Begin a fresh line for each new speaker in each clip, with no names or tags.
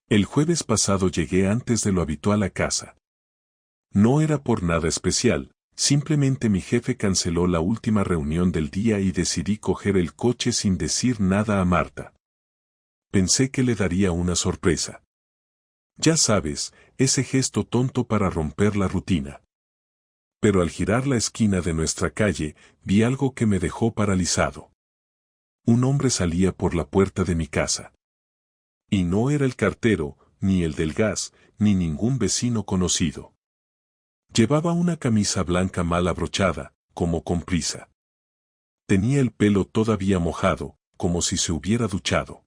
El jueves pasado llegué antes de lo habitual a casa. No era por nada especial, simplemente mi jefe canceló la última reunión del día y decidí coger el coche sin decir nada a Marta. Pensé que le daría una sorpresa. Ya sabes, ese gesto tonto para romper la rutina. Pero al girar la esquina de nuestra calle, vi algo que me dejó paralizado. Un hombre salía por la puerta de mi casa. Y no era el cartero, ni el del gas, ni ningún vecino conocido. Llevaba una camisa blanca mal abrochada, como con prisa. Tenía el pelo todavía mojado, como si se hubiera duchado.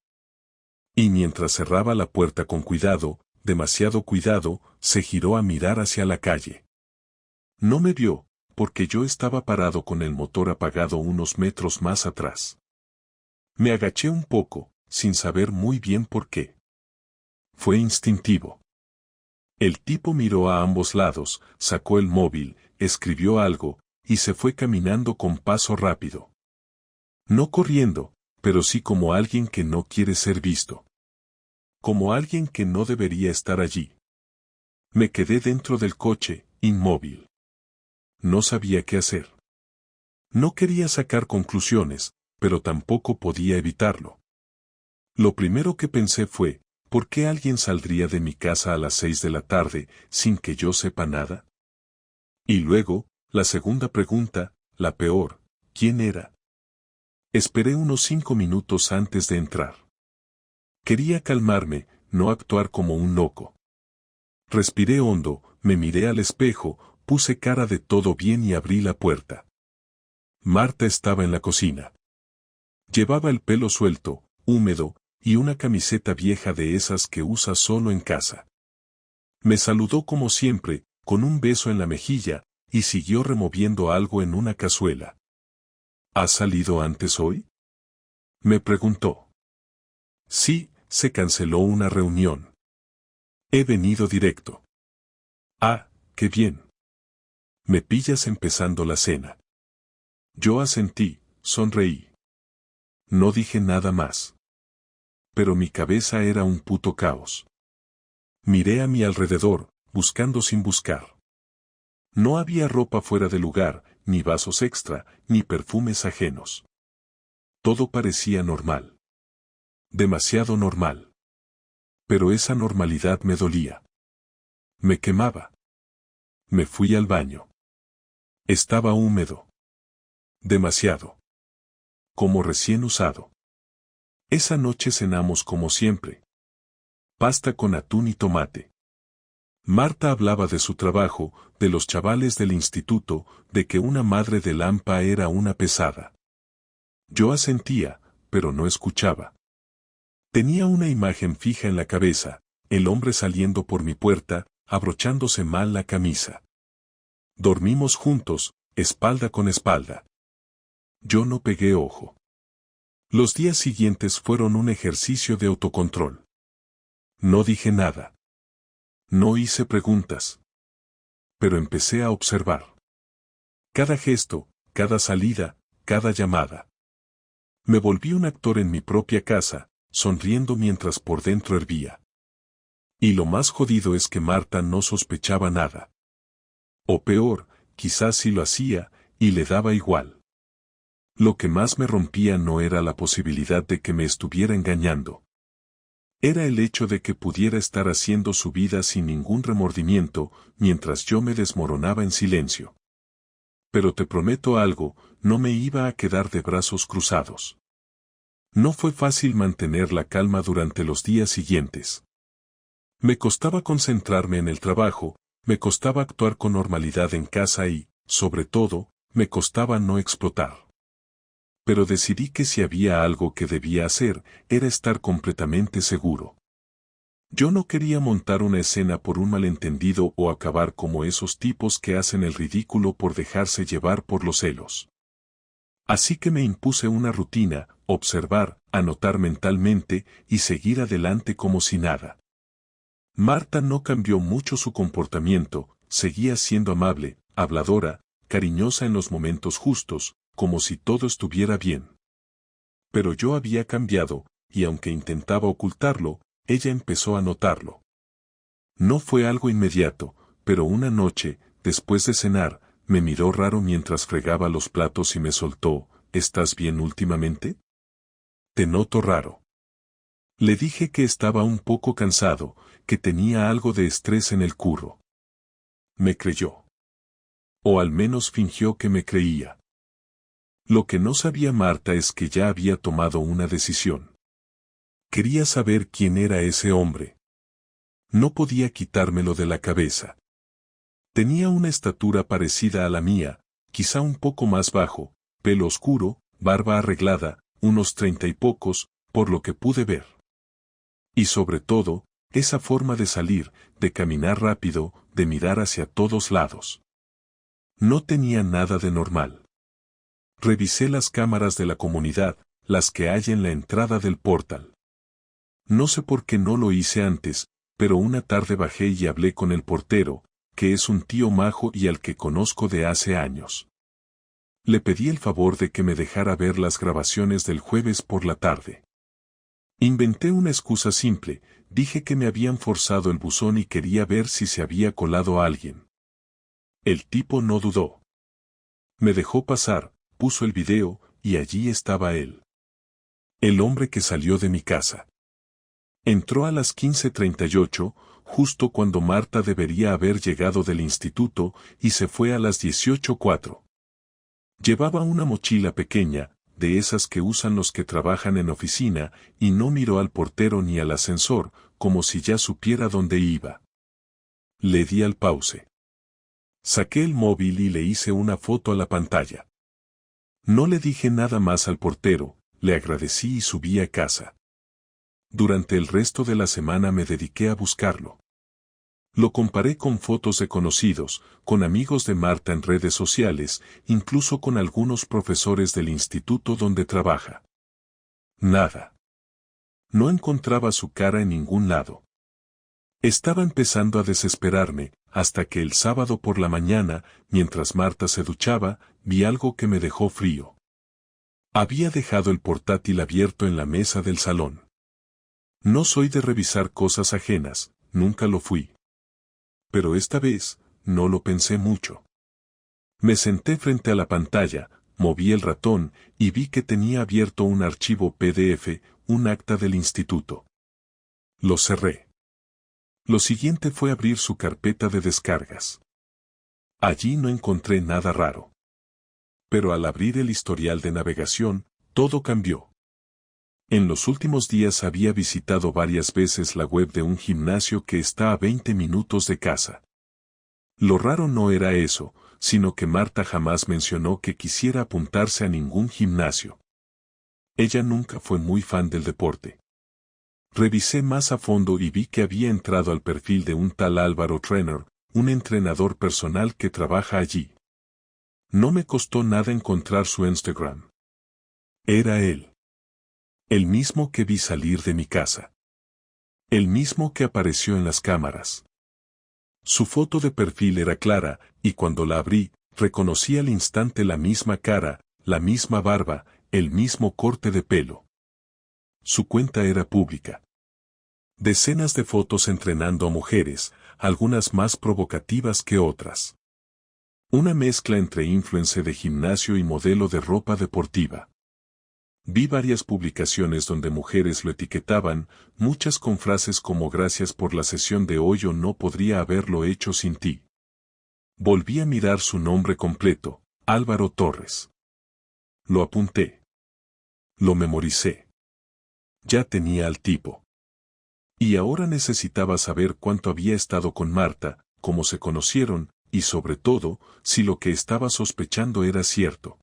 Y mientras cerraba la puerta con cuidado, demasiado cuidado, se giró a mirar hacia la calle. No me vio, porque yo estaba parado con el motor apagado unos metros más atrás. Me agaché un poco, sin saber muy bien por qué. Fue instintivo. El tipo miró a ambos lados, sacó el móvil, escribió algo, y se fue caminando con paso rápido. No corriendo, pero sí como alguien que no quiere ser visto. Como alguien que no debería estar allí. Me quedé dentro del coche, inmóvil. No sabía qué hacer. No quería sacar conclusiones, pero tampoco podía evitarlo. Lo primero que pensé fue, ¿por qué alguien saldría de mi casa a las 6 de la tarde, sin que yo sepa nada? Y luego, la segunda pregunta, la peor, ¿quién era? Esperé unos 5 minutos antes de entrar. Quería calmarme, no actuar como un loco. Respiré hondo, me miré al espejo, puse cara de todo bien y abrí la puerta. Marta estaba en la cocina. Llevaba el pelo suelto, húmedo, y una camiseta vieja de esas que usa solo en casa. Me saludó como siempre, con un beso en la mejilla, y siguió removiendo algo en una cazuela. ¿Has salido antes hoy? Me preguntó. Sí, se canceló una reunión. He venido directo. Ah, qué bien. Me pillas empezando la cena. Yo asentí, sonreí. No dije nada más. Pero mi cabeza era un puto caos. Miré a mi alrededor, buscando sin buscar. No había ropa fuera de lugar, ni vasos extra, ni perfumes ajenos. Todo parecía normal. Demasiado normal. Pero esa normalidad me dolía. Me quemaba. Me fui al baño. Estaba húmedo. Demasiado. Como recién usado. Esa noche cenamos como siempre. Pasta con atún y tomate. Marta hablaba de su trabajo, de los chavales del instituto, de que una madre de Lampa era una pesada. Yo asentía, pero no escuchaba. Tenía una imagen fija en la cabeza, el hombre saliendo por mi puerta, abrochándose mal la camisa. Dormimos juntos, espalda con espalda. Yo no pegué ojo. Los días siguientes fueron un ejercicio de autocontrol. No dije nada. No hice preguntas. Pero empecé a observar. Cada gesto, cada salida, cada llamada. Me volví un actor en mi propia casa, sonriendo mientras por dentro hervía. Y lo más jodido es que Marta no sospechaba nada. O peor, quizás sí lo hacía, y le daba igual. Lo que más me rompía no era la posibilidad de que me estuviera engañando. Era el hecho de que pudiera estar haciendo su vida sin ningún remordimiento, mientras yo me desmoronaba en silencio. Pero te prometo algo, no me iba a quedar de brazos cruzados. No fue fácil mantener la calma durante los días siguientes. Me costaba concentrarme en el trabajo, me costaba actuar con normalidad en casa y, sobre todo, me costaba no explotar. Pero decidí que si había algo que debía hacer, era estar completamente seguro. Yo no quería montar una escena por un malentendido o acabar como esos tipos que hacen el ridículo por dejarse llevar por los celos. Así que me impuse una rutina, observar, anotar mentalmente y seguir adelante como si nada. Marta no cambió mucho su comportamiento, seguía siendo amable, habladora, cariñosa en los momentos justos, como si todo estuviera bien. Pero yo había cambiado, y aunque intentaba ocultarlo, Ella empezó a notarlo. No fue algo inmediato, pero una noche, después de cenar, me miró raro mientras fregaba los platos y me soltó, ¿estás bien últimamente? Te noto raro. Le dije que estaba un poco cansado, que tenía algo de estrés en el curro. Me creyó. O al menos fingió que me creía. Lo que no sabía Marta es que ya había tomado una decisión. Quería saber quién era ese hombre. No podía quitármelo de la cabeza. Tenía una estatura parecida a la mía, quizá un poco más bajo, pelo oscuro, barba arreglada, unos 30 y pocos, por lo que pude ver. Y sobre todo, esa forma de salir, de caminar rápido, de mirar hacia todos lados. No tenía nada de normal. Revisé las cámaras de la comunidad, las que hay en la entrada del portal. No sé por qué no lo hice antes, pero una tarde bajé y hablé con el portero, que es un tío majo y al que conozco de hace años. Le pedí el favor de que me dejara ver las grabaciones del jueves por la tarde. Inventé una excusa simple, dije que me habían forzado el buzón y quería ver si se había colado a alguien. El tipo no dudó. Me dejó pasar, puso el video, y allí estaba él. El hombre que salió de mi casa. Entró a las 15:38, justo cuando Marta debería haber llegado del instituto, y se fue a las 18:04. Llevaba una mochila pequeña, de esas que usan los que trabajan en oficina, y no miró al portero ni al ascensor, como si ya supiera dónde iba. Le di al pause. Saqué el móvil y le hice una foto a la pantalla. No le dije nada más al portero, le agradecí y subí a casa. Durante el resto de la semana me dediqué a buscarlo. Lo comparé con fotos de conocidos, con amigos de Marta en redes sociales, incluso con algunos profesores del instituto donde trabaja. Nada. No encontraba su cara en ningún lado. Estaba empezando a desesperarme, hasta que el sábado por la mañana, mientras Marta se duchaba, vi algo que me dejó frío. Había dejado el portátil abierto en la mesa del salón. No soy de revisar cosas ajenas, nunca lo fui. Pero esta vez, no lo pensé mucho. Me senté frente a la pantalla, moví el ratón, y vi que tenía abierto un archivo PDF, un acta del instituto. Lo cerré. Lo siguiente fue abrir su carpeta de descargas. Allí no encontré nada raro. Pero al abrir el historial de navegación, todo cambió. En los últimos días había visitado varias veces la web de un gimnasio que está a 20 minutos de casa. Lo raro no era eso, sino que Marta jamás mencionó que quisiera apuntarse a ningún gimnasio. Ella nunca fue muy fan del deporte. Revisé más a fondo y vi que había entrado al perfil de un tal Álvaro Trainer, un entrenador personal que trabaja allí. No me costó nada encontrar su Instagram. Era él. El mismo que vi salir de mi casa. El mismo que apareció en las cámaras. Su foto de perfil era clara, y cuando la abrí, reconocí al instante la misma cara, la misma barba, el mismo corte de pelo. Su cuenta era pública. Decenas de fotos entrenando a mujeres, algunas más provocativas que otras. Una mezcla entre influencer de gimnasio y modelo de ropa deportiva. Vi varias publicaciones donde mujeres lo etiquetaban, muchas con frases como gracias por la sesión de hoy o no podría haberlo hecho sin ti. Volví a mirar su nombre completo, Álvaro Torres. Lo apunté. Lo memoricé. Ya tenía al tipo. Y ahora necesitaba saber cuánto había estado con Marta, cómo se conocieron, y sobre todo, si lo que estaba sospechando era cierto.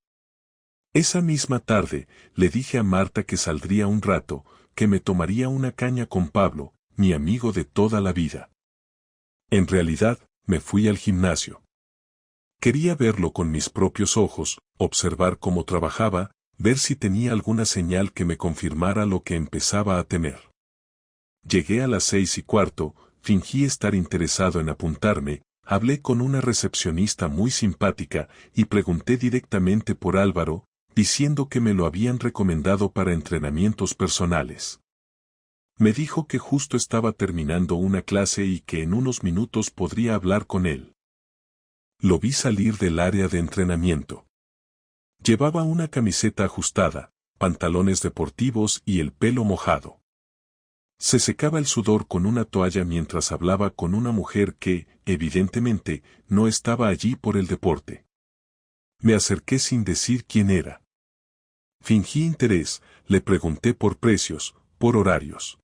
Esa misma tarde, le dije a Marta que saldría un rato, que me tomaría una caña con Pablo, mi amigo de toda la vida. En realidad, me fui al gimnasio. Quería verlo con mis propios ojos, observar cómo trabajaba, ver si tenía alguna señal que me confirmara lo que empezaba a temer. Llegué a las 6:15, fingí estar interesado en apuntarme, hablé con una recepcionista muy simpática y pregunté directamente por Álvaro, diciendo que me lo habían recomendado para entrenamientos personales. Me dijo que justo estaba terminando una clase y que en unos minutos podría hablar con él. Lo vi salir del área de entrenamiento. Llevaba una camiseta ajustada, pantalones deportivos y el pelo mojado. Se secaba el sudor con una toalla mientras hablaba con una mujer que, evidentemente, no estaba allí por el deporte. Me acerqué sin decir quién era. Fingí interés, le pregunté por precios, por horarios.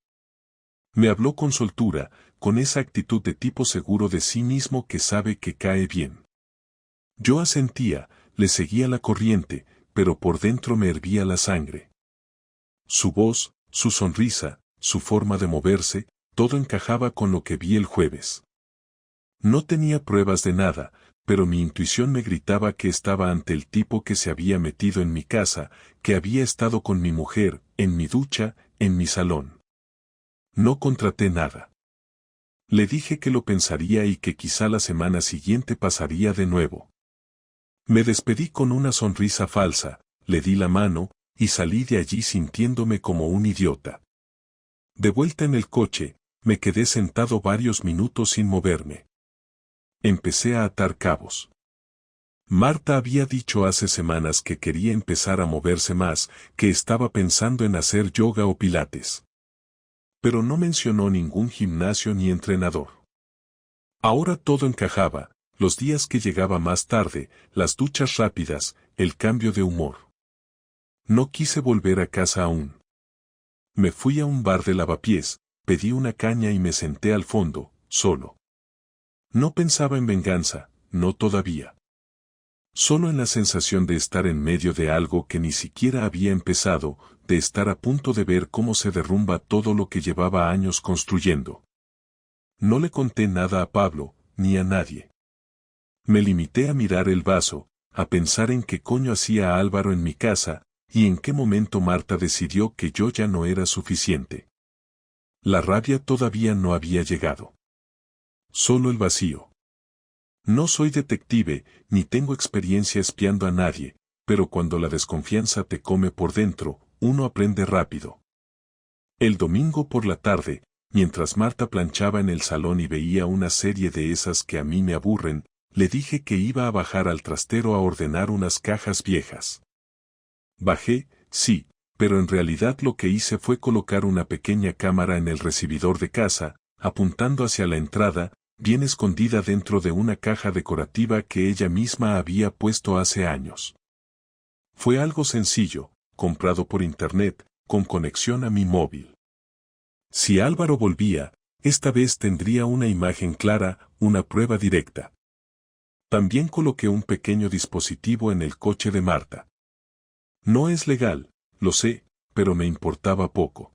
Me habló con soltura, con esa actitud de tipo seguro de sí mismo que sabe que cae bien. Yo asentía, le seguía la corriente, pero por dentro me hervía la sangre. Su voz, su sonrisa, su forma de moverse, todo encajaba con lo que vi el jueves. No tenía pruebas de nada, pero mi intuición me gritaba que estaba ante el tipo que se había metido en mi casa, que había estado con mi mujer, en mi ducha, en mi salón. No contraté nada. Le dije que lo pensaría y que quizá la semana siguiente pasaría de nuevo. Me despedí con una sonrisa falsa, le di la mano, y salí de allí sintiéndome como un idiota. De vuelta en el coche, me quedé sentado varios minutos sin moverme. Empecé a atar cabos. Marta había dicho hace semanas que quería empezar a moverse más, que estaba pensando en hacer yoga o pilates. Pero no mencionó ningún gimnasio ni entrenador. Ahora todo encajaba, los días que llegaba más tarde, las duchas rápidas, el cambio de humor. No quise volver a casa aún. Me fui a un bar de lavapiés, pedí una caña y me senté al fondo, solo. No pensaba en venganza, no todavía. Solo en la sensación de estar en medio de algo que ni siquiera había empezado, de estar a punto de ver cómo se derrumba todo lo que llevaba años construyendo. No le conté nada a Pablo, ni a nadie. Me limité a mirar el vaso, a pensar en qué coño hacía Álvaro en mi casa, y en qué momento Marta decidió que yo ya no era suficiente. La rabia todavía no había llegado. Solo el vacío. No soy detective, ni tengo experiencia espiando a nadie, pero cuando la desconfianza te come por dentro, uno aprende rápido. El domingo por la tarde, mientras Marta planchaba en el salón y veía una serie de esas que a mí me aburren, le dije que iba a bajar al trastero a ordenar unas cajas viejas. Bajé, sí, pero en realidad lo que hice fue colocar una pequeña cámara en el recibidor de casa, apuntando hacia la entrada, bien escondida dentro de una caja decorativa que ella misma había puesto hace años. Fue algo sencillo, comprado por internet, con conexión a mi móvil. Si Álvaro volvía, esta vez tendría una imagen clara, una prueba directa. También coloqué un pequeño dispositivo en el coche de Marta. No es legal, lo sé, pero me importaba poco.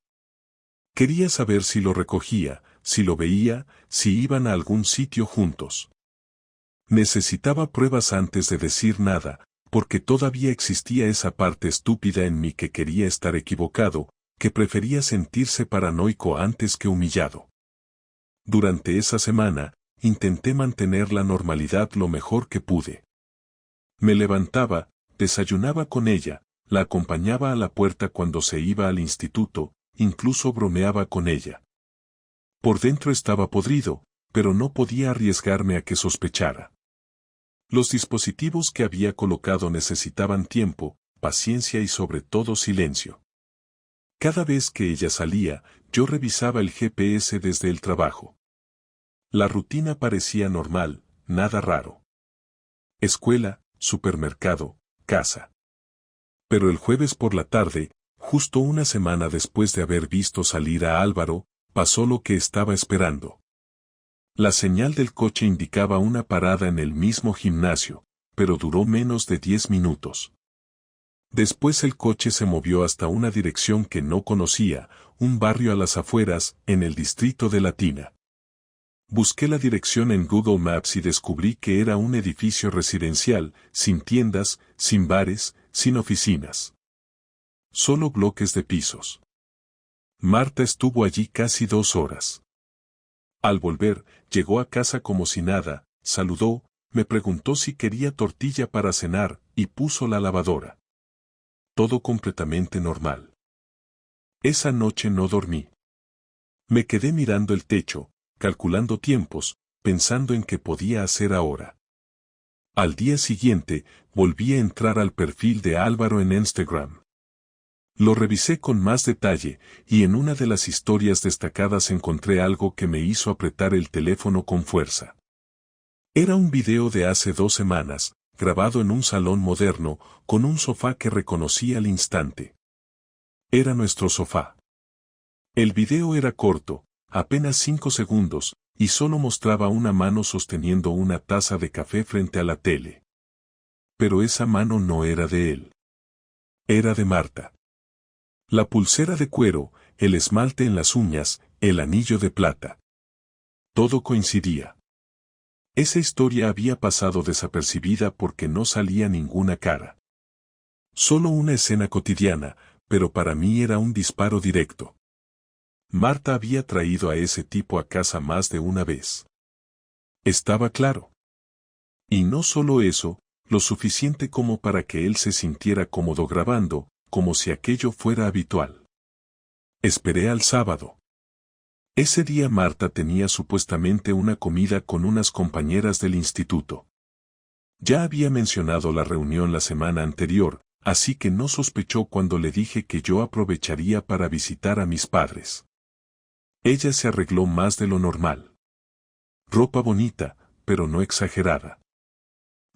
Quería saber si lo recogía, si lo veía, si iban a algún sitio juntos. Necesitaba pruebas antes de decir nada, porque todavía existía esa parte estúpida en mí que quería estar equivocado, que prefería sentirse paranoico antes que humillado. Durante esa semana, intenté mantener la normalidad lo mejor que pude. Me levantaba, desayunaba con ella, la acompañaba a la puerta cuando se iba al instituto, incluso bromeaba con ella. Por dentro estaba podrido, pero no podía arriesgarme a que sospechara. Los dispositivos que había colocado necesitaban tiempo, paciencia y sobre todo silencio. Cada vez que ella salía, yo revisaba el GPS desde el trabajo. La rutina parecía normal, nada raro. Escuela, supermercado, casa. Pero el jueves por la tarde, justo una semana después de haber visto salir a Álvaro, pasó lo que estaba esperando. La señal del coche indicaba una parada en el mismo gimnasio, pero duró menos de 10 minutos. Después el coche se movió hasta una dirección que no conocía, un barrio a las afueras, en el distrito de Latina. Busqué la dirección en Google Maps y descubrí que era un edificio residencial, sin tiendas, sin bares, sin oficinas. Solo bloques de pisos. Marta estuvo allí casi 2 horas. Al volver, llegó a casa como si nada, saludó, me preguntó si quería tortilla para cenar, y puso la lavadora. Todo completamente normal. Esa noche no dormí. Me quedé mirando el techo, calculando tiempos, pensando en qué podía hacer ahora. Al día siguiente, volví a entrar al perfil de Álvaro en Instagram. Lo revisé con más detalle, y en una de las historias destacadas encontré algo que me hizo apretar el teléfono con fuerza. Era un video de hace 2 semanas, grabado en un salón moderno, con un sofá que reconocí al instante. Era nuestro sofá. El video era corto, apenas 5 segundos, y solo mostraba una mano sosteniendo una taza de café frente a la tele. Pero esa mano no era de él. Era de Marta. La pulsera de cuero, el esmalte en las uñas, el anillo de plata. Todo coincidía. Esa historia había pasado desapercibida porque no salía ninguna cara. Solo una escena cotidiana, pero para mí era un disparo directo. Marta había traído a ese tipo a casa más de una vez. Estaba claro. Y no solo eso, lo suficiente como para que él se sintiera cómodo grabando, como si aquello fuera habitual. Esperé al sábado. Ese día Marta tenía supuestamente una comida con unas compañeras del instituto. Ya había mencionado la reunión la semana anterior, así que no sospechó cuando le dije que yo aprovecharía para visitar a mis padres. Ella se arregló más de lo normal. Ropa bonita, pero no exagerada.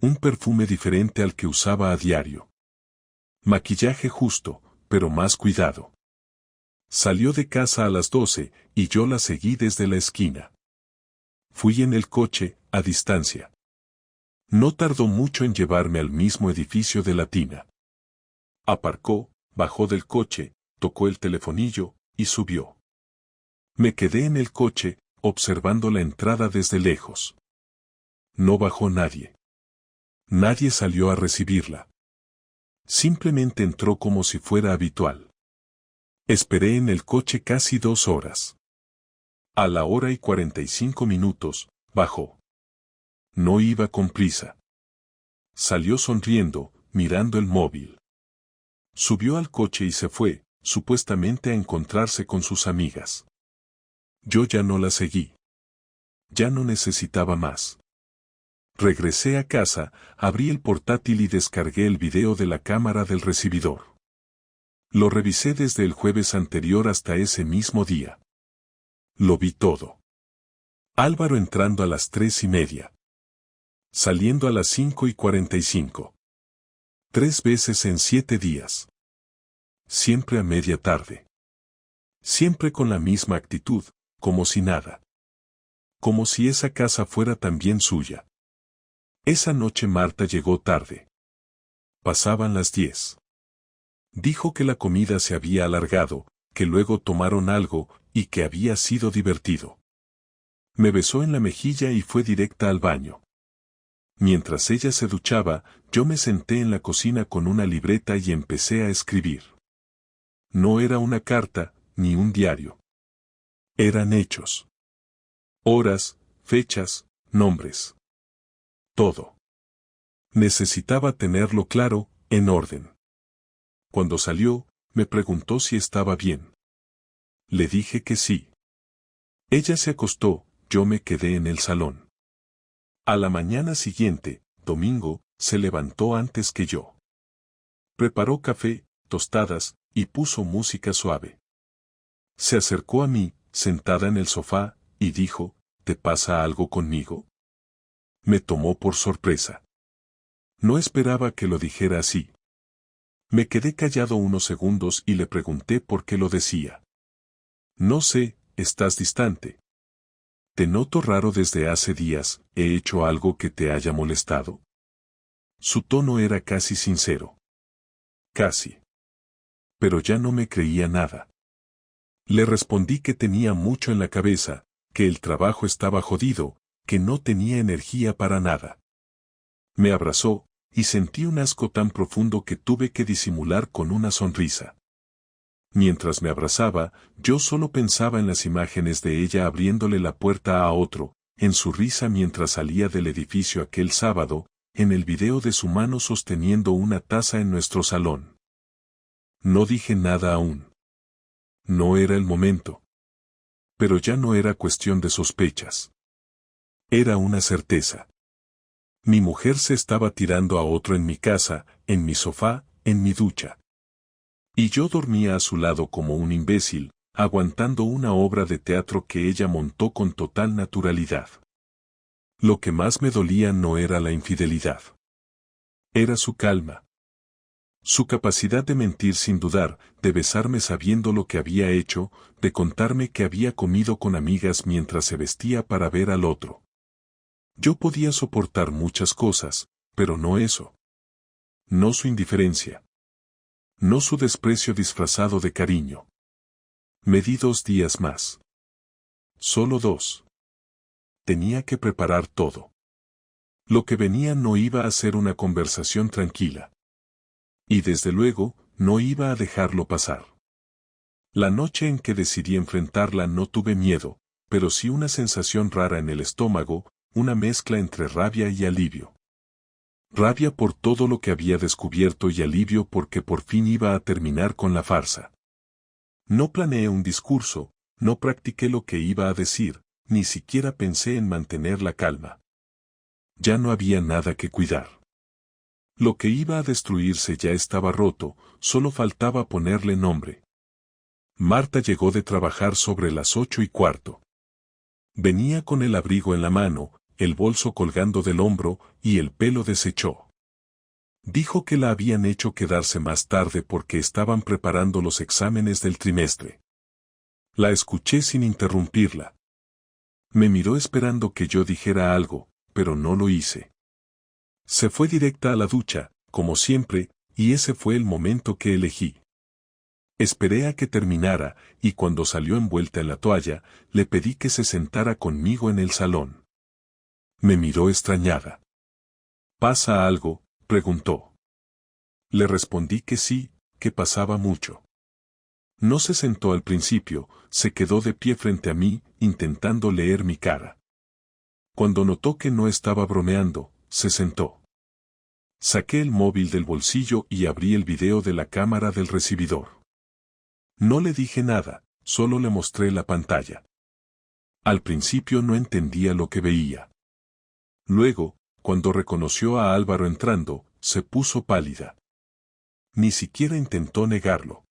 Un perfume diferente al que usaba a diario. Maquillaje justo, pero más cuidado. Salió de casa a las 12, y yo la seguí desde la esquina. Fui en el coche, a distancia. No tardó mucho en llevarme al mismo edificio de Latina. Aparcó, bajó del coche, tocó el telefonillo, y subió. Me quedé en el coche, observando la entrada desde lejos. No bajó nadie. Nadie salió a recibirla. Simplemente entró como si fuera habitual. Esperé en el coche casi 2 horas. A la 1:45, bajó. No iba con prisa. Salió sonriendo, mirando el móvil. Subió al coche y se fue, supuestamente a encontrarse con sus amigas. Yo ya no la seguí. Ya no necesitaba más. Regresé a casa, abrí el portátil y descargué el video de la cámara del recibidor. Lo revisé desde el jueves anterior hasta ese mismo día. Lo vi todo. Álvaro entrando a las 3:30. Saliendo a las 5:45. 3 veces en 7 días. Siempre a media tarde. Siempre con la misma actitud, como si nada. Como si esa casa fuera también suya. Esa noche Marta llegó tarde. Pasaban las 10. Dijo que la comida se había alargado, que luego tomaron algo, y que había sido divertido. Me besó en la mejilla y fue directa al baño. Mientras ella se duchaba, yo me senté en la cocina con una libreta y empecé a escribir. No era una carta, ni un diario. Eran hechos. Horas, fechas, nombres. Todo. Necesitaba tenerlo claro, en orden. Cuando salió, me preguntó si estaba bien. Le dije que sí. Ella se acostó, yo me quedé en el salón. A la mañana siguiente, domingo, se levantó antes que yo. Preparó café, tostadas, y puso música suave. Se acercó a mí, sentada en el sofá, y dijo, ¿te pasa algo conmigo? Me tomó por sorpresa. No esperaba que lo dijera así. Me quedé callado unos segundos y le pregunté por qué lo decía. No sé, estás distante. Te noto raro desde hace días, ¿he hecho algo que te haya molestado? Su tono era casi sincero. Casi. Pero ya no me creía nada. Le respondí que tenía mucho en la cabeza, que el trabajo estaba jodido, que no tenía energía para nada. Me abrazó, y sentí un asco tan profundo que tuve que disimular con una sonrisa. Mientras me abrazaba, yo solo pensaba en las imágenes de ella abriéndole la puerta a otro, en su risa mientras salía del edificio aquel sábado, en el video de su mano sosteniendo una taza en nuestro salón. No dije nada aún. No era el momento. Pero ya no era cuestión de sospechas. Era una certeza. Mi mujer se estaba tirando a otro en mi casa, en mi sofá, en mi ducha. Y yo dormía a su lado como un imbécil, aguantando una obra de teatro que ella montó con total naturalidad. Lo que más me dolía no era la infidelidad. Era su calma. Su capacidad de mentir sin dudar, de besarme sabiendo lo que había hecho, de contarme que había comido con amigas mientras se vestía para ver al otro. Yo podía soportar muchas cosas, pero no eso. No su indiferencia. No su desprecio disfrazado de cariño. Me di 2 días más. Solo 2. Tenía que preparar todo. Lo que venía no iba a ser una conversación tranquila. Y desde luego, no iba a dejarlo pasar. La noche en que decidí enfrentarla no tuve miedo, pero sí una sensación rara en el estómago, una mezcla entre rabia y alivio. Rabia por todo lo que había descubierto y alivio porque por fin iba a terminar con la farsa. No planeé un discurso, no practiqué lo que iba a decir, ni siquiera pensé en mantener la calma. Ya no había nada que cuidar. Lo que iba a destruirse ya estaba roto, solo faltaba ponerle nombre. Marta llegó de trabajar sobre las 8:15. Venía con el abrigo en la mano, el bolso colgando del hombro y el pelo deshecho. Dijo que la habían hecho quedarse más tarde porque estaban preparando los exámenes del trimestre. La escuché sin interrumpirla. Me miró esperando que yo dijera algo, pero no lo hice. Se fue directa a la ducha, como siempre, y ese fue el momento que elegí. Esperé a que terminara, y cuando salió envuelta en la toalla, le pedí que se sentara conmigo en el salón. Me miró extrañada. ¿Pasa algo?, preguntó. Le respondí que sí, que pasaba mucho. No se sentó al principio, se quedó de pie frente a mí, intentando leer mi cara. Cuando notó que no estaba bromeando, se sentó. Saqué el móvil del bolsillo y abrí el video de la cámara del recibidor. No le dije nada, solo le mostré la pantalla. Al principio no entendía lo que veía. Luego, cuando reconoció a Álvaro entrando, se puso pálida. Ni siquiera intentó negarlo.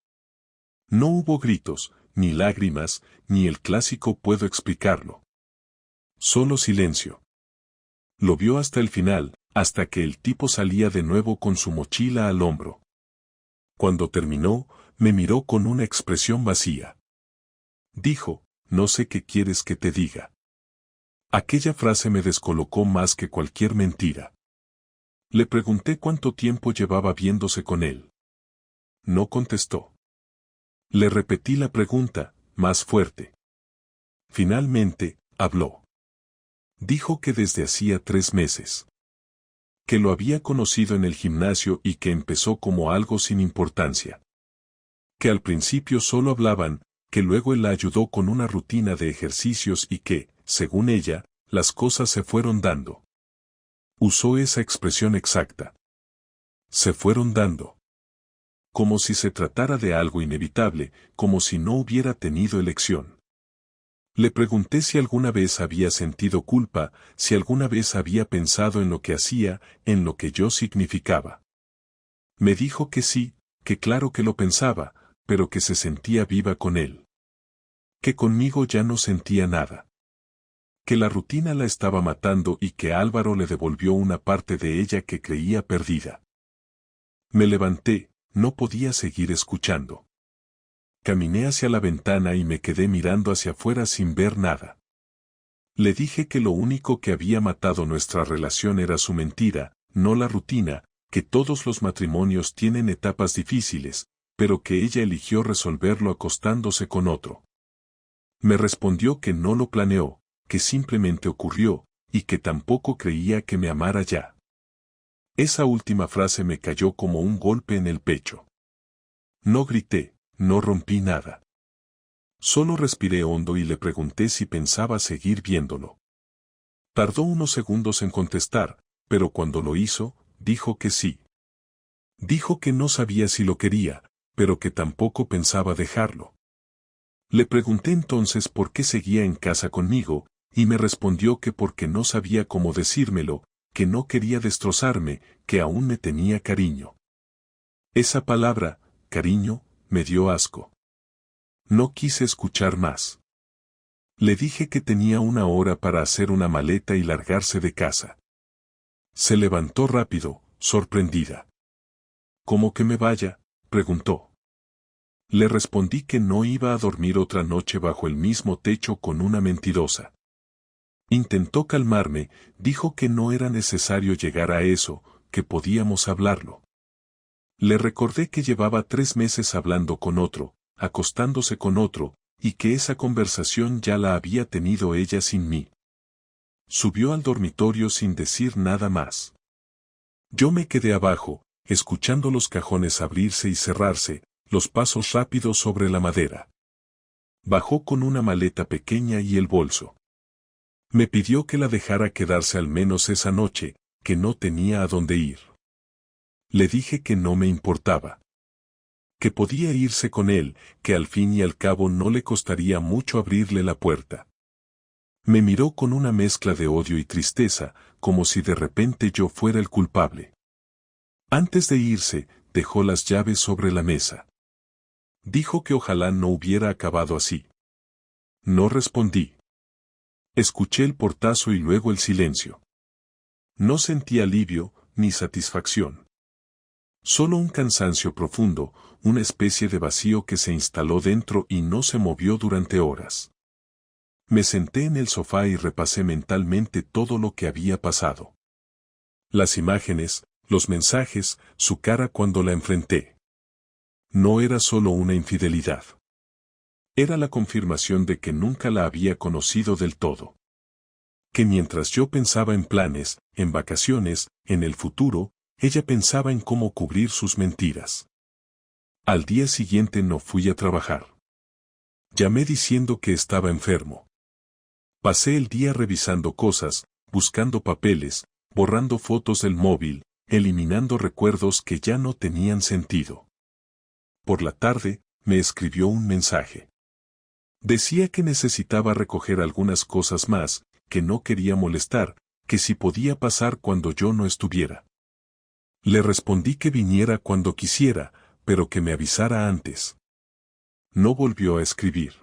No hubo gritos, ni lágrimas, ni el clásico puedo explicarlo. Solo silencio. Lo vio hasta el final, hasta que el tipo salía de nuevo con su mochila al hombro. Cuando terminó, me miró con una expresión vacía. Dijo, no sé qué quieres que te diga. Aquella frase me descolocó más que cualquier mentira. Le pregunté cuánto tiempo llevaba viéndose con él. No contestó. Le repetí la pregunta, más fuerte. Finalmente, habló. Dijo que desde hacía 3 meses. Que lo había conocido en el gimnasio y que empezó como algo sin importancia. Que al principio solo hablaban, que luego él la ayudó con una rutina de ejercicios y que, según ella, las cosas se fueron dando. Usó esa expresión exacta. Se fueron dando. Como si se tratara de algo inevitable, como si no hubiera tenido elección. Le pregunté si alguna vez había sentido culpa, si alguna vez había pensado en lo que hacía, en lo que yo significaba. Me dijo que sí, que claro que lo pensaba, pero que se sentía viva con él. Que conmigo ya no sentía nada. Que la rutina la estaba matando y que Álvaro le devolvió una parte de ella que creía perdida. Me levanté, no podía seguir escuchando. Caminé hacia la ventana y me quedé mirando hacia afuera sin ver nada. Le dije que lo único que había matado nuestra relación era su mentira, no la rutina, que todos los matrimonios tienen etapas difíciles, pero que ella eligió resolverlo acostándose con otro. Me respondió que no lo planeó, que simplemente ocurrió, y que tampoco creía que me amara ya. Esa última frase me cayó como un golpe en el pecho. No grité, no rompí nada. Solo respiré hondo y le pregunté si pensaba seguir viéndolo. Tardó unos segundos en contestar, pero cuando lo hizo, dijo que sí. Dijo que no sabía si lo quería, pero que tampoco pensaba dejarlo. Le pregunté entonces por qué seguía en casa conmigo, y me respondió que porque no sabía cómo decírmelo, que no quería destrozarme, que aún me tenía cariño. Esa palabra, cariño, me dio asco. No quise escuchar más. Le dije que tenía 1 hora para hacer una maleta y largarse de casa. Se levantó rápido, sorprendida. ¿Cómo que me vaya?, preguntó. Le respondí que no iba a dormir otra noche bajo el mismo techo con una mentirosa. Intentó calmarme, dijo que no era necesario llegar a eso, que podíamos hablarlo. Le recordé que llevaba 3 meses hablando con otro, acostándose con otro, y que esa conversación ya la había tenido ella sin mí. Subió al dormitorio sin decir nada más. Yo me quedé abajo, escuchando los cajones abrirse y cerrarse, los pasos rápidos sobre la madera. Bajó con una maleta pequeña y el bolso. Me pidió que la dejara quedarse al menos esa noche, que no tenía a dónde ir. Le dije que no me importaba. Que podía irse con él, que al fin y al cabo no le costaría mucho abrirle la puerta. Me miró con una mezcla de odio y tristeza, como si de repente yo fuera el culpable. Antes de irse, dejó las llaves sobre la mesa. Dijo que ojalá no hubiera acabado así. No respondí. Escuché el portazo y luego el silencio. No sentí alivio, ni satisfacción. Solo un cansancio profundo, una especie de vacío que se instaló dentro y no se movió durante horas. Me senté en el sofá y repasé mentalmente todo lo que había pasado. Las imágenes, los mensajes, su cara cuando la enfrenté. No era solo una infidelidad. Era la confirmación de que nunca la había conocido del todo. Que mientras yo pensaba en planes, en vacaciones, en el futuro, ella pensaba en cómo cubrir sus mentiras. Al día siguiente no fui a trabajar. Llamé diciendo que estaba enfermo. Pasé el día revisando cosas, buscando papeles, borrando fotos del móvil, eliminando recuerdos que ya no tenían sentido. Por la tarde, me escribió un mensaje. Decía que necesitaba recoger algunas cosas más, que no quería molestar, que si podía pasar cuando yo no estuviera. Le respondí que viniera cuando quisiera, pero que me avisara antes. No volvió a escribir.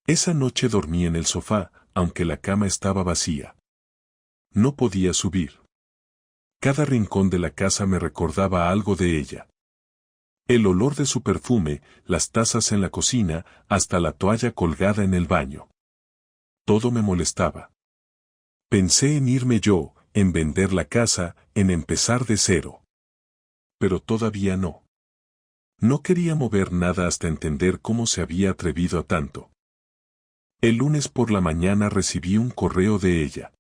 Esa noche dormí en el sofá, aunque la cama estaba vacía. No podía subir. Cada rincón de la casa me recordaba algo de ella. El olor de su perfume, las tazas en la cocina, hasta la toalla colgada en el baño. Todo me molestaba. Pensé en irme yo, en vender la casa, en empezar de cero. Pero todavía no. No quería mover nada hasta entender cómo se había atrevido a tanto. El lunes por la mañana recibí un correo de ella.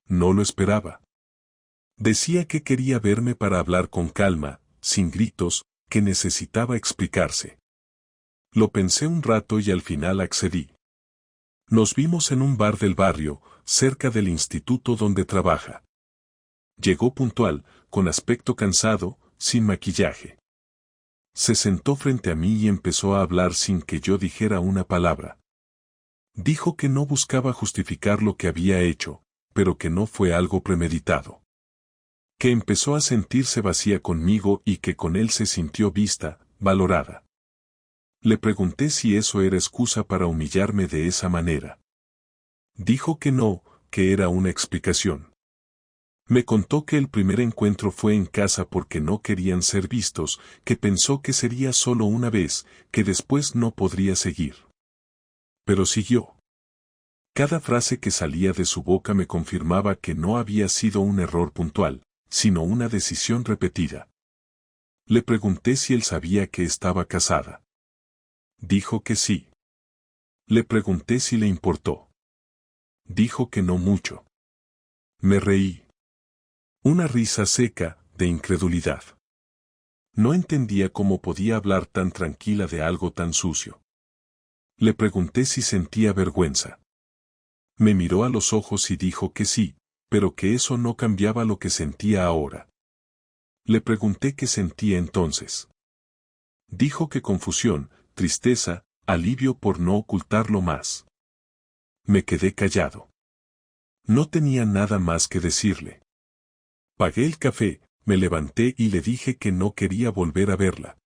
No lo esperaba. Decía que quería verme para hablar con calma, sin gritos, que necesitaba explicarse. Lo pensé un rato y al final accedí. Nos vimos en un bar del barrio, cerca del instituto donde trabaja. Llegó puntual, con aspecto cansado, sin maquillaje. Se sentó frente a mí y empezó a hablar sin que yo dijera una palabra. Dijo que no buscaba justificar lo que había hecho, pero que no fue algo premeditado. Que empezó a sentirse vacía conmigo y que con él se sintió vista, valorada. Le pregunté si eso era excusa para humillarme de esa manera. Dijo que no, que era una explicación. Me contó que el primer encuentro fue en casa porque no querían ser vistos, que pensó que sería solo una vez, que después no podría seguir. Pero siguió. Cada frase que salía de su boca me confirmaba que no había sido un error puntual, sino una decisión repetida. Le pregunté si él sabía que estaba casada. Dijo que sí. Le pregunté si le importó. Dijo que no mucho. Me reí. Una risa seca, de incredulidad. No entendía cómo podía hablar tan tranquila de algo tan sucio. Le pregunté si sentía vergüenza. Me miró a los ojos y dijo que sí, pero que eso no cambiaba lo que sentía ahora. Le pregunté qué sentía entonces. Dijo que confusión, tristeza, alivio por no ocultarlo más. Me quedé callado. No tenía nada más que decirle. Pagué el café, me levanté y le dije que no quería volver a verla.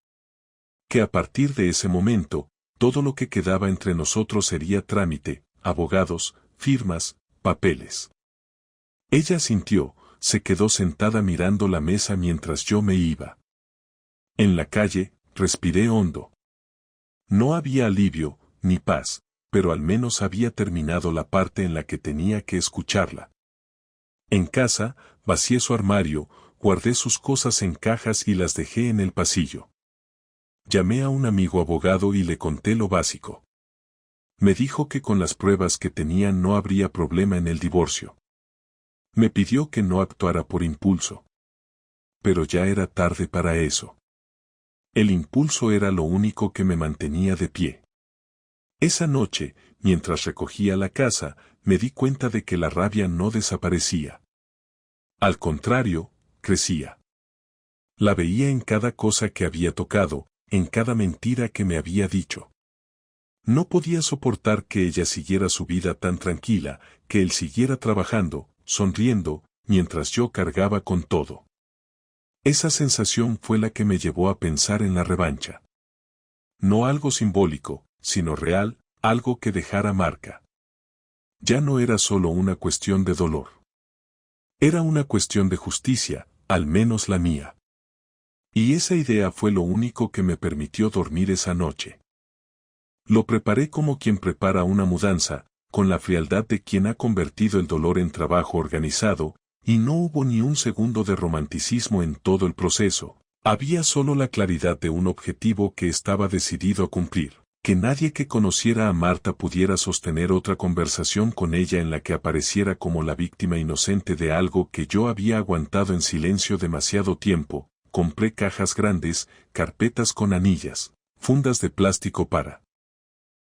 Que a partir de ese momento, todo lo que quedaba entre nosotros sería trámite, abogados, firmas, papeles. Ella asintió, se quedó sentada mirando la mesa mientras yo me iba. En la calle, respiré hondo. No había alivio, ni paz, pero al menos había terminado la parte en la que tenía que escucharla. En casa, vacié su armario, guardé sus cosas en cajas y las dejé en el pasillo. Llamé a un amigo abogado y le conté lo básico. Me dijo que con las pruebas que tenía no habría problema en el divorcio. Me pidió que no actuara por impulso. Pero ya era tarde para eso. El impulso era lo único que me mantenía de pie. Esa noche, mientras recogía la casa, me di cuenta de que la rabia no desaparecía. Al contrario, crecía. La veía en cada cosa que había tocado, en cada mentira que me había dicho. No podía soportar que ella siguiera su vida tan tranquila, que él siguiera trabajando, sonriendo, mientras yo cargaba con todo. Esa sensación fue la que me llevó a pensar en la revancha. No algo simbólico, sino real, algo que dejara marca. Ya no era solo una cuestión de dolor. Era una cuestión de justicia, al menos la mía. Y esa idea fue lo único que me permitió dormir esa noche. Lo preparé como quien prepara una mudanza, con la frialdad de quien ha convertido el dolor en trabajo organizado, y no hubo ni un segundo de romanticismo en todo el proceso. Había solo la claridad de un objetivo que estaba decidido a cumplir. Que nadie que conociera a Marta pudiera sostener otra conversación con ella en la que apareciera como la víctima inocente de algo que yo había aguantado en silencio demasiado tiempo. Compré cajas grandes, carpetas con anillas, fundas de plástico para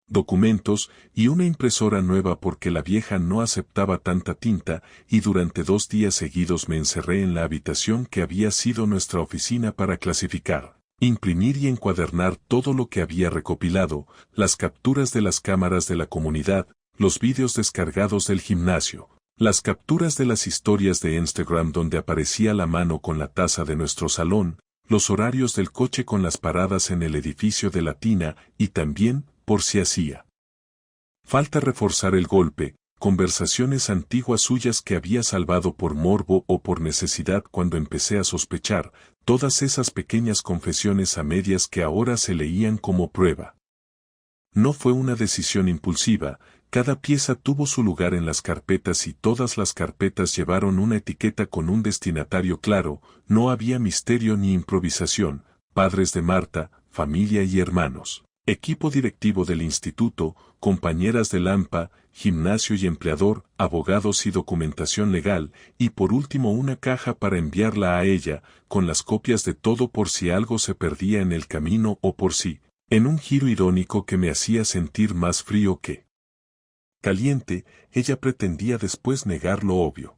documentos y una impresora nueva porque la vieja no aceptaba tanta tinta, y durante 2 días seguidos me encerré en la habitación que había sido nuestra oficina para clasificar, imprimir y encuadernar todo lo que había recopilado, las capturas de las cámaras de la comunidad, los vídeos descargados del gimnasio, las capturas de las historias de Instagram donde aparecía la mano con la taza de nuestro salón, los horarios del coche con las paradas en el edificio de la tina y también, por si hacía falta reforzar el golpe, conversaciones antiguas suyas que había salvado por morbo o por necesidad cuando empecé a sospechar, todas esas pequeñas confesiones a medias que ahora se leían como prueba. No fue una decisión impulsiva, cada pieza tuvo su lugar en las carpetas y todas las carpetas llevaron una etiqueta con un destinatario claro, no había misterio ni improvisación, padres de Marta, familia y hermanos. Equipo directivo del instituto, compañeras del AMPA, gimnasio y empleador, abogados y documentación legal, y por último una caja para enviarla a ella, con las copias de todo por si algo se perdía en el camino o por si, en un giro irónico que me hacía sentir más frío que caliente, ella pretendía después negar lo obvio.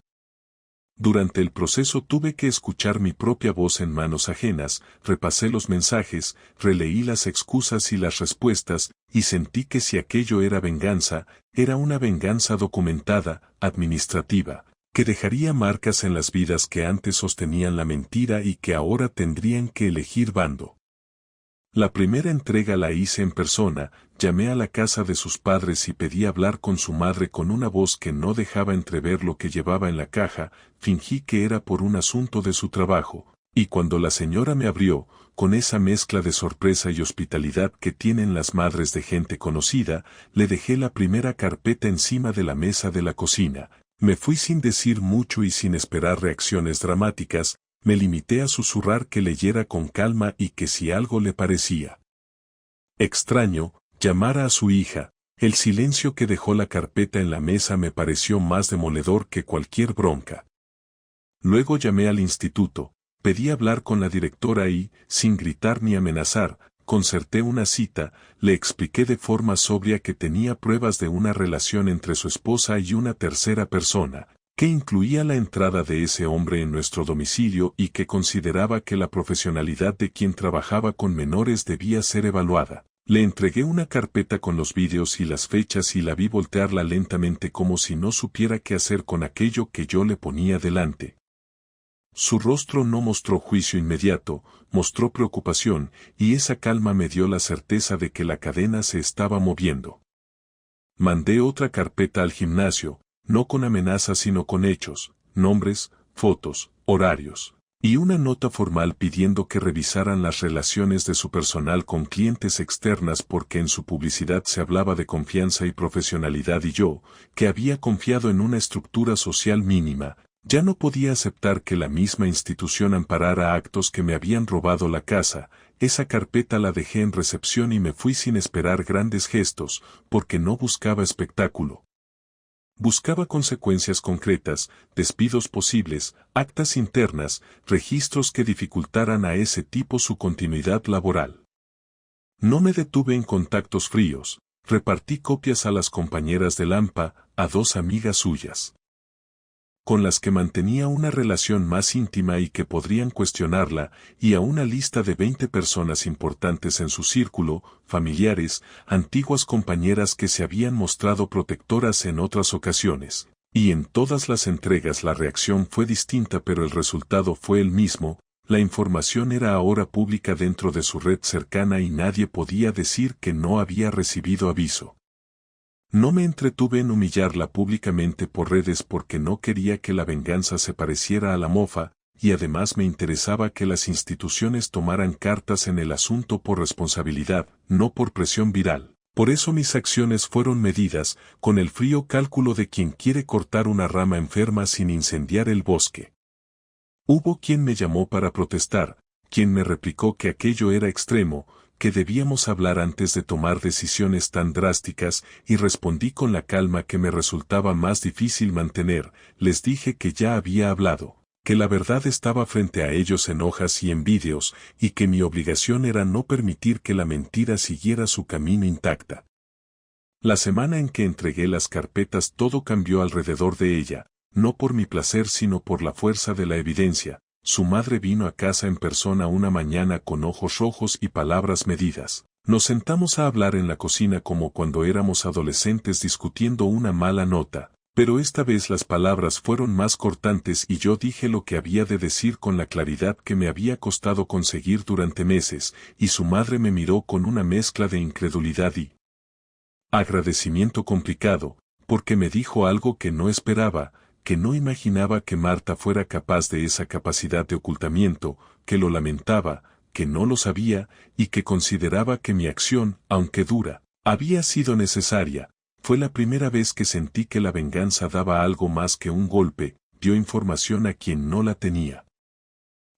Durante el proceso tuve que escuchar mi propia voz en manos ajenas, repasé los mensajes, releí las excusas y las respuestas, y sentí que si aquello era venganza, era una venganza documentada, administrativa, que dejaría marcas en las vidas que antes sostenían la mentira y que ahora tendrían que elegir bando. La primera entrega la hice en persona, llamé a la casa de sus padres y pedí hablar con su madre con una voz que no dejaba entrever lo que llevaba en la caja, fingí que era por un asunto de su trabajo, y cuando la señora me abrió, con esa mezcla de sorpresa y hospitalidad que tienen las madres de gente conocida, le dejé la primera carpeta encima de la mesa de la cocina, me fui sin decir mucho y sin esperar reacciones dramáticas, me limité a susurrar que leyera con calma y que si algo le parecía extraño, llamara a su hija. El silencio que dejó la carpeta en la mesa me pareció más demoledor que cualquier bronca. Luego llamé al instituto, pedí hablar con la directora y, sin gritar ni amenazar, concerté una cita, le expliqué de forma sobria que tenía pruebas de una relación entre su esposa y una tercera persona, que incluía la entrada de ese hombre en nuestro domicilio y que consideraba que la profesionalidad de quien trabajaba con menores debía ser evaluada. Le entregué una carpeta con los vídeos y las fechas y la vi voltearla lentamente como si no supiera qué hacer con aquello que yo le ponía delante. Su rostro no mostró juicio inmediato, mostró preocupación, y esa calma me dio la certeza de que la cadena se estaba moviendo. Mandé otra carpeta al gimnasio, no con amenazas sino con hechos, nombres, fotos, horarios, y una nota formal pidiendo que revisaran las relaciones de su personal con clientes externas porque en su publicidad se hablaba de confianza y profesionalidad y yo, que había confiado en una estructura social mínima, ya no podía aceptar que la misma institución amparara actos que me habían robado la casa. Esa carpeta la dejé en recepción y me fui sin esperar grandes gestos, porque no buscaba espectáculo. Buscaba consecuencias concretas, despidos posibles, actas internas, registros que dificultaran a ese tipo su continuidad laboral. No me detuve en contactos fríos, repartí copias a las compañeras de Lampa, a 2 amigas suyas, con las que mantenía una relación más íntima y que podrían cuestionarla, y a una lista de 20 personas importantes en su círculo, familiares, antiguas compañeras que se habían mostrado protectoras en otras ocasiones. Y en todas las entregas la reacción fue distinta pero el resultado fue el mismo, la información era ahora pública dentro de su red cercana y nadie podía decir que no había recibido aviso. No me entretuve en humillarla públicamente por redes porque no quería que la venganza se pareciera a la mofa, y además me interesaba que las instituciones tomaran cartas en el asunto por responsabilidad, no por presión viral. Por eso mis acciones fueron medidas, con el frío cálculo de quien quiere cortar una rama enferma sin incendiar el bosque. Hubo quien me llamó para protestar, quien me replicó que aquello era extremo, que debíamos hablar antes de tomar decisiones tan drásticas, y respondí con la calma que me resultaba más difícil mantener. Les dije que ya había hablado, que la verdad estaba frente a ellos en hojas y en vídeos, y que mi obligación era no permitir que la mentira siguiera su camino intacta. La semana en que entregué las carpetas todo cambió alrededor de ella, no por mi placer sino por la fuerza de la evidencia. Su madre vino a casa en persona una mañana con ojos rojos y palabras medidas. Nos sentamos a hablar en la cocina como cuando éramos adolescentes discutiendo una mala nota, pero esta vez las palabras fueron más cortantes y yo dije lo que había de decir con la claridad que me había costado conseguir durante meses, y su madre me miró con una mezcla de incredulidad y agradecimiento complicado, porque me dijo algo que no esperaba, que no imaginaba que Marta fuera capaz de esa capacidad de ocultamiento, que lo lamentaba, que no lo sabía, y que consideraba que mi acción, aunque dura, había sido necesaria. Fue la primera vez que sentí que la venganza daba algo más que un golpe, dio información a quien no la tenía.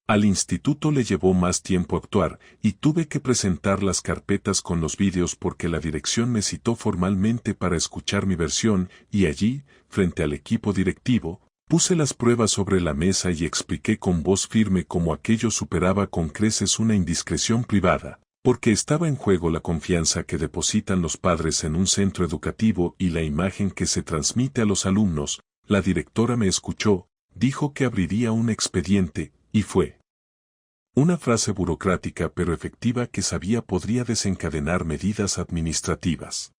Al instituto le llevó más tiempo actuar, y tuve que presentar las carpetas con los vídeos porque la dirección me citó formalmente para escuchar mi versión, y allí, frente al equipo directivo, puse las pruebas sobre la mesa y expliqué con voz firme cómo aquello superaba con creces una indiscreción privada, porque estaba en juego la confianza que depositan los padres en un centro educativo y la imagen que se transmite a los alumnos. La directora me escuchó, dijo que abriría un expediente, y fue una frase burocrática pero efectiva que sabía podría desencadenar medidas administrativas.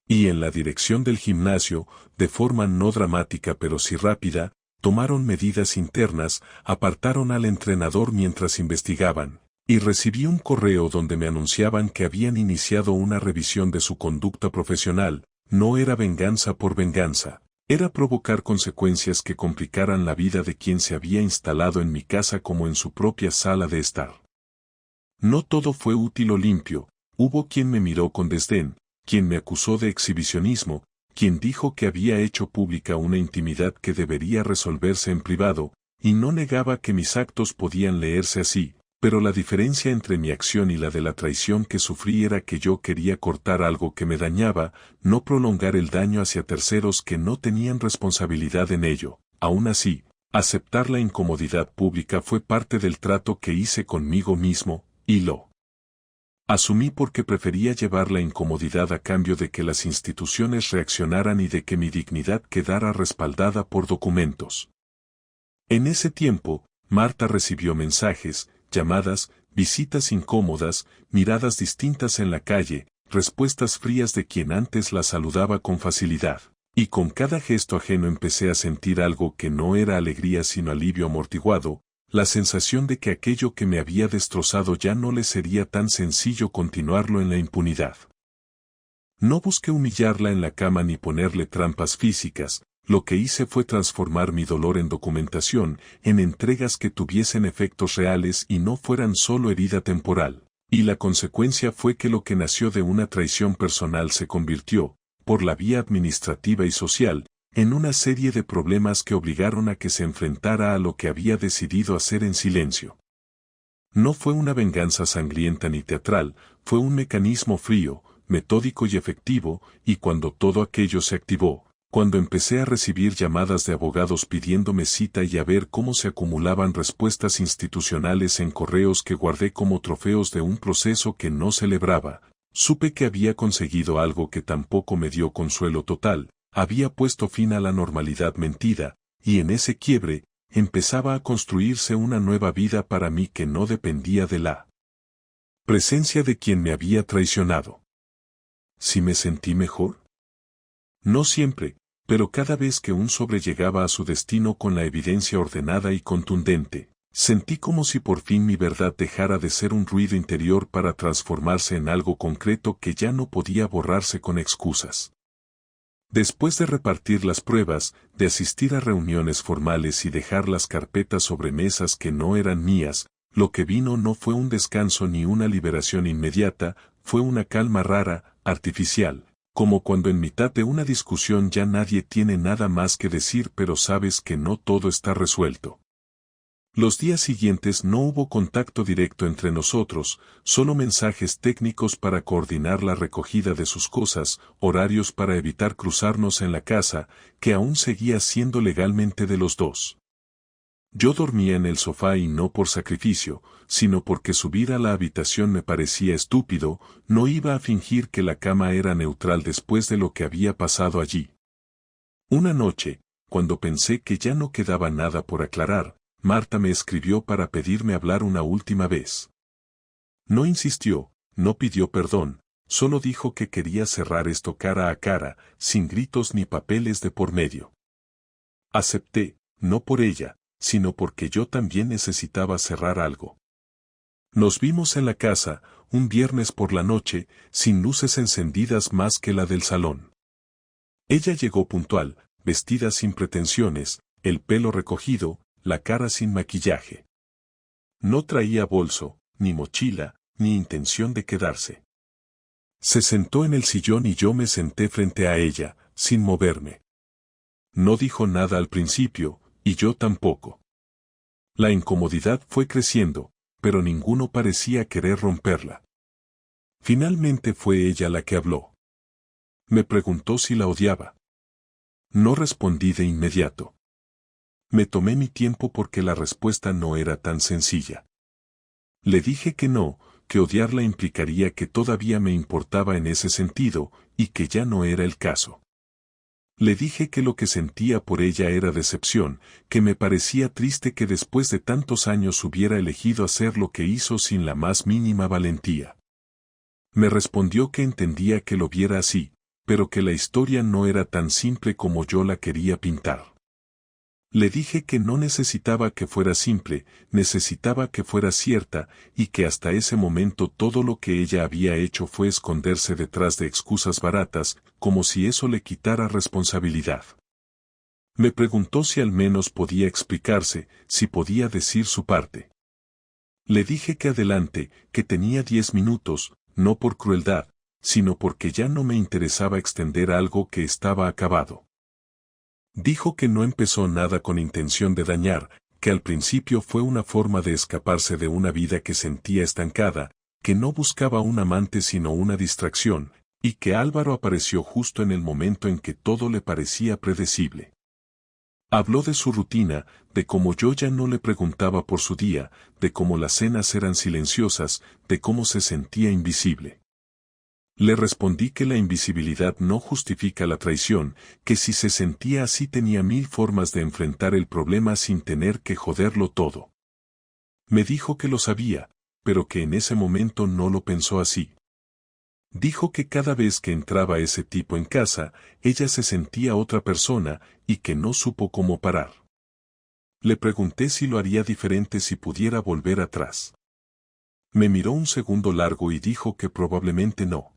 Y en la dirección del gimnasio, de forma no dramática pero sí rápida, tomaron medidas internas, apartaron al entrenador mientras investigaban, y recibí un correo donde me anunciaban que habían iniciado una revisión de su conducta profesional. No era venganza por venganza. Era provocar consecuencias que complicaran la vida de quien se había instalado en mi casa como en su propia sala de estar. No todo fue útil o limpio, hubo quien me miró con desdén, quien me acusó de exhibicionismo, quien dijo que había hecho pública una intimidad que debería resolverse en privado, y no negaba que mis actos podían leerse así. Pero la diferencia entre mi acción y la de la traición que sufrí era que yo quería cortar algo que me dañaba, no prolongar el daño hacia terceros que no tenían responsabilidad en ello. Aún así, aceptar la incomodidad pública fue parte del trato que hice conmigo mismo, y lo asumí porque prefería llevar la incomodidad a cambio de que las instituciones reaccionaran y de que mi dignidad quedara respaldada por documentos. En ese tiempo, Marta recibió mensajes, llamadas, visitas incómodas, miradas distintas en la calle, respuestas frías de quien antes la saludaba con facilidad. Y con cada gesto ajeno empecé a sentir algo que no era alegría sino alivio amortiguado, la sensación de que aquello que me había destrozado ya no le sería tan sencillo continuarlo en la impunidad. No busqué humillarla en la cama ni ponerle trampas físicas, lo que hice fue transformar mi dolor en documentación, en entregas que tuviesen efectos reales y no fueran solo herida temporal. Y la consecuencia fue que lo que nació de una traición personal se convirtió, por la vía administrativa y social, en una serie de problemas que obligaron a que se enfrentara a lo que había decidido hacer en silencio. No fue una venganza sangrienta ni teatral, fue un mecanismo frío, metódico y efectivo, y cuando todo aquello se activó, cuando empecé a recibir llamadas de abogados pidiéndome cita y a ver cómo se acumulaban respuestas institucionales en correos que guardé como trofeos de un proceso que no celebraba, supe que había conseguido algo que tampoco me dio consuelo total, había puesto fin a la normalidad mentida, y en ese quiebre, empezaba a construirse una nueva vida para mí que no dependía de la presencia de quien me había traicionado. ¿Sí me sentí mejor? No siempre, pero cada vez que un sobre llegaba a su destino con la evidencia ordenada y contundente, sentí como si por fin mi verdad dejara de ser un ruido interior para transformarse en algo concreto que ya no podía borrarse con excusas. Después de repartir las pruebas, de asistir a reuniones formales y dejar las carpetas sobre mesas que no eran mías, lo que vino no fue un descanso ni una liberación inmediata, fue una calma rara, artificial, como cuando en mitad de una discusión ya nadie tiene nada más que decir pero sabes que no todo está resuelto. Los días siguientes no hubo contacto directo entre nosotros, solo mensajes técnicos para coordinar la recogida de sus cosas, horarios para evitar cruzarnos en la casa, que aún seguía siendo legalmente de los dos. Yo dormía en el sofá y no por sacrificio, sino porque subir a la habitación me parecía estúpido, no iba a fingir que la cama era neutral después de lo que había pasado allí. Una noche, cuando pensé que ya no quedaba nada por aclarar, Marta me escribió para pedirme hablar una última vez. No insistió, no pidió perdón, solo dijo que quería cerrar esto cara a cara, sin gritos ni papeles de por medio. Acepté, no por ella, sino porque yo también necesitaba cerrar algo. Nos vimos en la casa, un viernes por la noche, sin luces encendidas más que la del salón. Ella llegó puntual, vestida sin pretensiones, el pelo recogido, la cara sin maquillaje. No traía bolso, ni mochila, ni intención de quedarse. Se sentó en el sillón y yo me senté frente a ella, sin moverme. No dijo nada al principio, y yo tampoco. La incomodidad fue creciendo, pero ninguno parecía querer romperla. Finalmente fue ella la que habló. Me preguntó si la odiaba. No respondí de inmediato. Me tomé mi tiempo porque la respuesta no era tan sencilla. Le dije que no, que odiarla implicaría que todavía me importaba en ese sentido, y que ya no era el caso. Le dije que lo que sentía por ella era decepción, que me parecía triste que después de tantos años hubiera elegido hacer lo que hizo sin la más mínima valentía. Me respondió que entendía que lo viera así, pero que la historia no era tan simple como yo la quería pintar. Le dije que no necesitaba que fuera simple, necesitaba que fuera cierta, y que hasta ese momento todo lo que ella había hecho fue esconderse detrás de excusas baratas, como si eso le quitara responsabilidad. Me preguntó si al menos podía explicarse, si podía decir su parte. Le dije que adelante, que tenía 10 minutos, no por crueldad, sino porque ya no me interesaba extender algo que estaba acabado. Dijo que no empezó nada con intención de dañar, que al principio fue una forma de escaparse de una vida que sentía estancada, que no buscaba un amante sino una distracción, y que Álvaro apareció justo en el momento en que todo le parecía predecible. Habló de su rutina, de cómo yo ya no le preguntaba por su día, de cómo las cenas eran silenciosas, de cómo se sentía invisible. Le respondí que la invisibilidad no justifica la traición, que si se sentía así tenía 1000 formas de enfrentar el problema sin tener que joderlo todo. Me dijo que lo sabía, pero que en ese momento no lo pensó así. Dijo que cada vez que entraba ese tipo en casa, ella se sentía otra persona y que no supo cómo parar. Le pregunté si lo haría diferente si pudiera volver atrás. Me miró un segundo largo y dijo que probablemente no.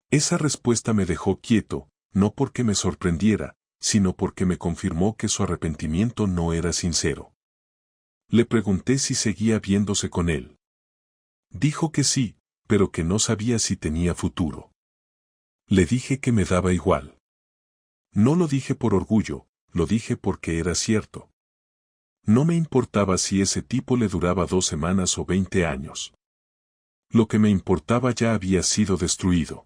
Esa respuesta me dejó quieto, no porque me sorprendiera, sino porque me confirmó que su arrepentimiento no era sincero. Le pregunté si seguía viéndose con él. Dijo que sí, pero que no sabía si tenía futuro. Le dije que me daba igual. No lo dije por orgullo, lo dije porque era cierto. No me importaba si ese tipo le duraba 2 semanas o 20 años. Lo que me importaba ya había sido destruido.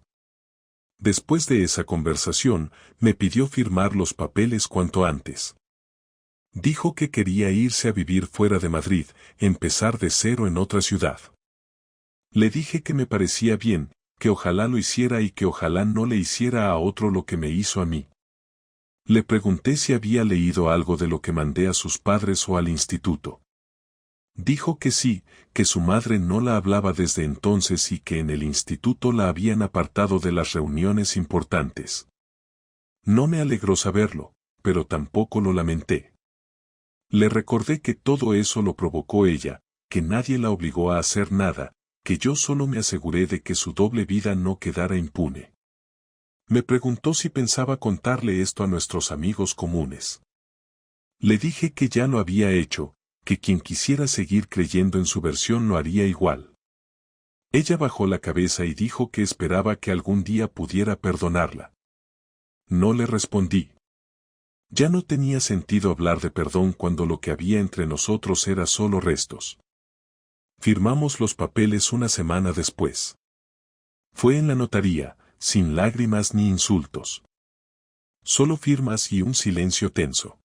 Después de esa conversación, me pidió firmar los papeles cuanto antes. Dijo que quería irse a vivir fuera de Madrid, empezar de cero en otra ciudad. Le dije que me parecía bien, que ojalá lo hiciera y que ojalá no le hiciera a otro lo que me hizo a mí. Le pregunté si había leído algo de lo que mandé a sus padres o al instituto. Dijo que sí, que su madre no la hablaba desde entonces y que en el instituto la habían apartado de las reuniones importantes. No me alegró saberlo, pero tampoco lo lamenté. Le recordé que todo eso lo provocó ella, que nadie la obligó a hacer nada, que yo solo me aseguré de que su doble vida no quedara impune. Me preguntó si pensaba contarle esto a nuestros amigos comunes. Le dije que ya lo había hecho, que quien quisiera seguir creyendo en su versión lo haría igual. Ella bajó la cabeza y dijo que esperaba que algún día pudiera perdonarla. No le respondí. Ya no tenía sentido hablar de perdón cuando lo que había entre nosotros era solo restos. Firmamos los papeles una semana después. Fue en la notaría, sin lágrimas ni insultos. Solo firmas y un silencio tenso.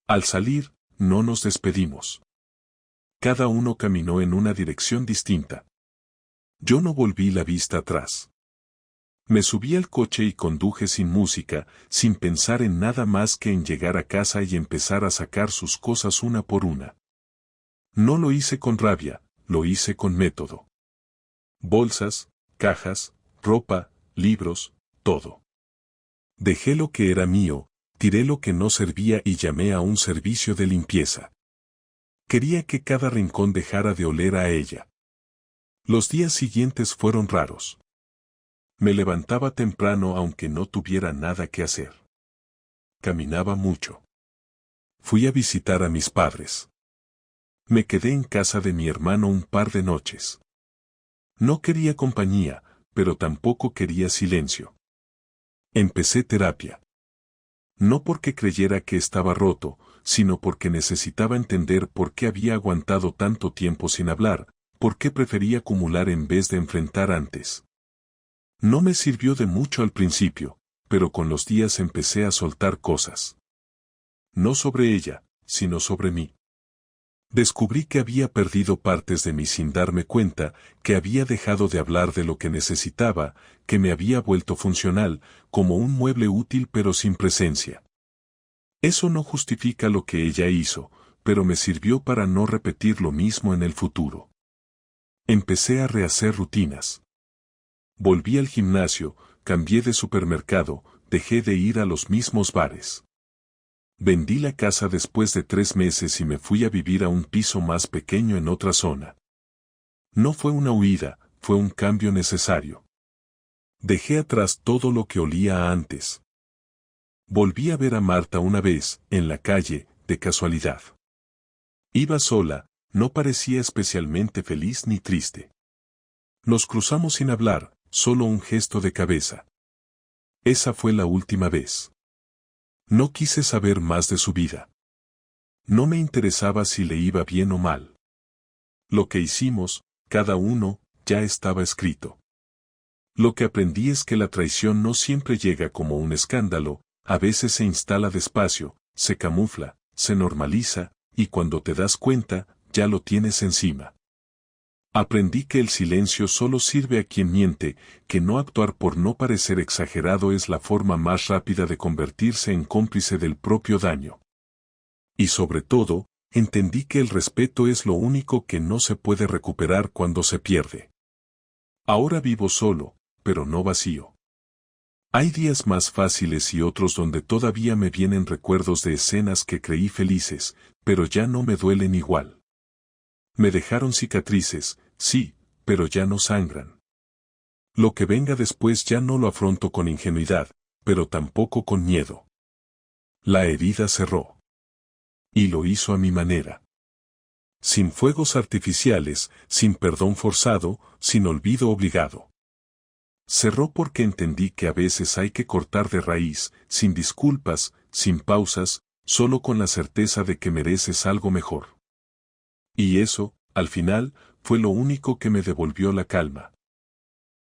Al salir, no nos despedimos. Cada uno caminó en una dirección distinta. Yo no volví la vista atrás. Me subí al coche y conduje sin música, sin pensar en nada más que en llegar a casa y empezar a sacar sus cosas una por una. No lo hice con rabia, lo hice con método. Bolsas, cajas, ropa, libros, todo. Dejé lo que era mío, tiré lo que no servía y llamé a un servicio de limpieza. Quería que cada rincón dejara de oler a ella. Los días siguientes fueron raros. Me levantaba temprano aunque no tuviera nada que hacer. Caminaba mucho. Fui a visitar a mis padres. Me quedé en casa de mi hermano un par de noches. No quería compañía, pero tampoco quería silencio. Empecé terapia. No porque creyera que estaba roto, sino porque necesitaba entender por qué había aguantado tanto tiempo sin hablar, por qué prefería acumular en vez de enfrentar antes. No me sirvió de mucho al principio, pero con los días empecé a soltar cosas. No sobre ella, sino sobre mí. Descubrí que había perdido partes de mí sin darme cuenta, que había dejado de hablar de lo que necesitaba, que me había vuelto funcional, como un mueble útil pero sin presencia. Eso no justifica lo que ella hizo, pero me sirvió para no repetir lo mismo en el futuro. Empecé a rehacer rutinas. Volví al gimnasio, cambié de supermercado, dejé de ir a los mismos bares. Vendí la casa después de 3 meses y me fui a vivir a un piso más pequeño en otra zona. No fue una huida, fue un cambio necesario. Dejé atrás todo lo que olía a antes. Volví a ver a Marta una vez, en la calle, de casualidad. Iba sola, no parecía especialmente feliz ni triste. Nos cruzamos sin hablar, solo un gesto de cabeza. Esa fue la última vez. No quise saber más de su vida. No me interesaba si le iba bien o mal. Lo que hicimos, cada uno, ya estaba escrito. Lo que aprendí es que la traición no siempre llega como un escándalo, a veces se instala despacio, se camufla, se normaliza, y cuando te das cuenta, ya lo tienes encima. Aprendí que el silencio solo sirve a quien miente, que no actuar por no parecer exagerado es la forma más rápida de convertirse en cómplice del propio daño. Y sobre todo, Entendí que el respeto es lo único que no se puede recuperar cuando se pierde. Ahora vivo solo, pero no vacío. Hay días más fáciles y otros donde todavía me vienen recuerdos de escenas que creí felices, pero ya no me duelen igual. Me dejaron cicatrices, sí, pero ya no sangran. Lo que venga después ya no lo afronto con ingenuidad, pero tampoco con miedo. La herida cerró. Y lo hizo a mi manera. Sin fuegos artificiales, sin perdón forzado, sin olvido obligado. Cerró porque entendí que a veces hay que cortar de raíz, sin disculpas, sin pausas, solo con la certeza de que mereces algo mejor. Y eso, al final, fue lo único que me devolvió la calma.